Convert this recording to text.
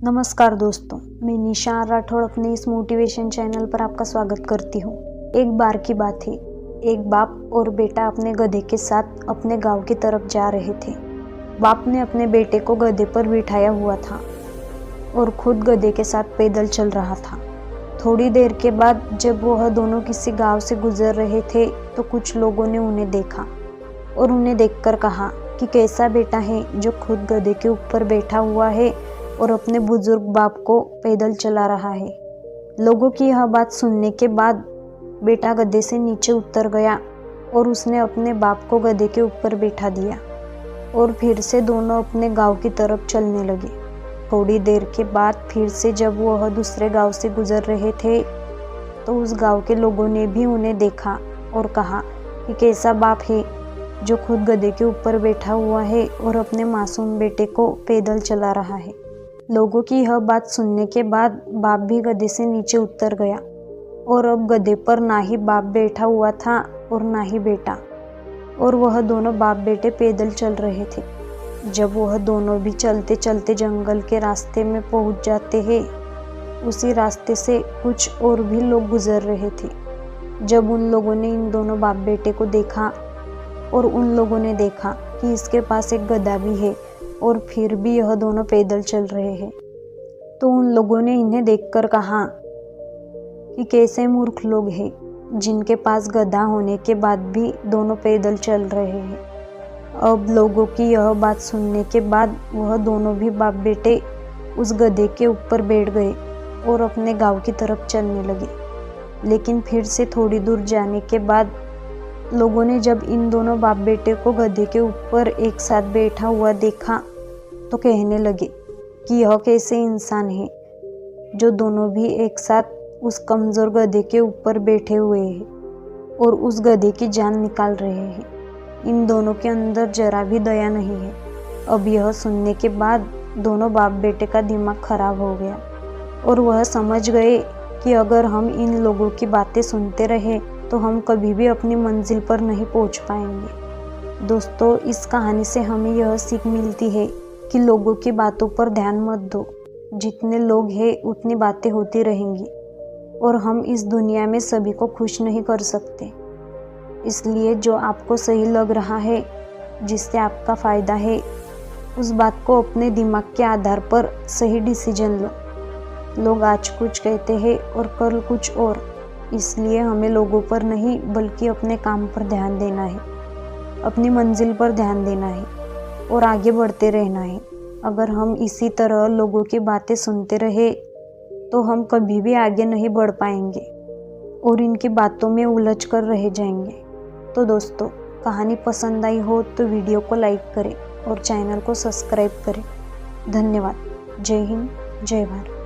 नमस्कार दोस्तों, मैं निशा राठौड़ अपने इस मोटिवेशन चैनल पर आपका स्वागत करती हूँ। एक बार की बात है, एक बाप और बेटा अपने गधे के साथ अपने गांव की तरफ जा रहे थे। बाप ने अपने बेटे को गधे पर बिठाया हुआ था और खुद गधे के साथ पैदल चल रहा था। थोड़ी देर के बाद जब वह दोनों किसी गांव से गुजर रहे थे तो कुछ लोगों ने उन्हें देखा और उन्हें देखकर कहा कि कैसा बेटा है जो खुद गधे के ऊपर बैठा हुआ है और अपने बुजुर्ग बाप को पैदल चला रहा है। लोगों की यह बात सुनने के बाद बेटा गधे से नीचे उतर गया और उसने अपने बाप को गधे के ऊपर बैठा दिया और फिर से दोनों अपने गांव की तरफ चलने लगे। थोड़ी देर के बाद फिर से जब वह दूसरे गांव से गुजर रहे थे तो उस गांव के लोगों ने भी उन्हें देखा और कहा कि कैसा बाप है जो खुद गधे के ऊपर बैठा हुआ है और अपने मासूम बेटे को पैदल चला रहा है। लोगों की यह बात सुनने के बाद बाप भी गधे से नीचे उतर गया और अब गधे पर ना ही बाप बैठा हुआ था और ना ही बेटा, और वह दोनों बाप बेटे पैदल चल रहे थे। जब वह दोनों भी चलते चलते जंगल के रास्ते में पहुंच जाते हैं, उसी रास्ते से कुछ और भी लोग गुजर रहे थे। जब उन लोगों ने इन दोनों बाप बेटे को देखा और उन लोगों ने देखा कि इसके पास एक गधा भी है और फिर भी यह दोनों पैदल चल रहे हैं, तो उन लोगों ने इन्हें देखकर कहा कि कैसे मूर्ख लोग हैं जिनके पास गधा होने के बाद भी दोनों पैदल चल रहे हैं। अब लोगों की यह बात सुनने के बाद वह दोनों भी बाप बेटे उस गधे के ऊपर बैठ गए और अपने गांव की तरफ चलने लगे। लेकिन फिर से थोड़ी दूर जाने के बाद लोगों ने जब इन दोनों बाप बेटे को गधे के ऊपर एक साथ बैठा हुआ देखा तो कहने लगे कि यह कैसे इंसान है जो दोनों भी एक साथ उस कमज़ोर गधे के ऊपर बैठे हुए हैं और उस गधे की जान निकाल रहे हैं। इन दोनों के अंदर जरा भी दया नहीं है। अब यह सुनने के बाद दोनों बाप बेटे का दिमाग खराब हो गया और वह समझ गए कि अगर हम इन लोगों की बातें सुनते रहे तो हम कभी भी अपनी मंजिल पर नहीं पहुंच पाएंगे। दोस्तों, इस कहानी से हमें यह सीख मिलती है कि लोगों की बातों पर ध्यान मत दो। जितने लोग हैं उतनी बातें होती रहेंगी और हम इस दुनिया में सभी को खुश नहीं कर सकते। इसलिए जो आपको सही लग रहा है, जिससे आपका फ़ायदा है, उस बात को अपने दिमाग के आधार पर सही डिसीजन लो। लोग आज कुछ कहते हैं और कल कुछ और, इसलिए हमें लोगों पर नहीं बल्कि अपने काम पर ध्यान देना है, अपनी मंजिल पर ध्यान देना है और आगे बढ़ते रहना है। अगर हम इसी तरह लोगों की बातें सुनते रहे तो हम कभी भी आगे नहीं बढ़ पाएंगे और इनकी बातों में उलझ कर रह जाएंगे। तो दोस्तों, कहानी पसंद आई हो तो वीडियो को लाइक करें और चैनल को सब्सक्राइब करें। धन्यवाद। जय हिंद, जय भारत।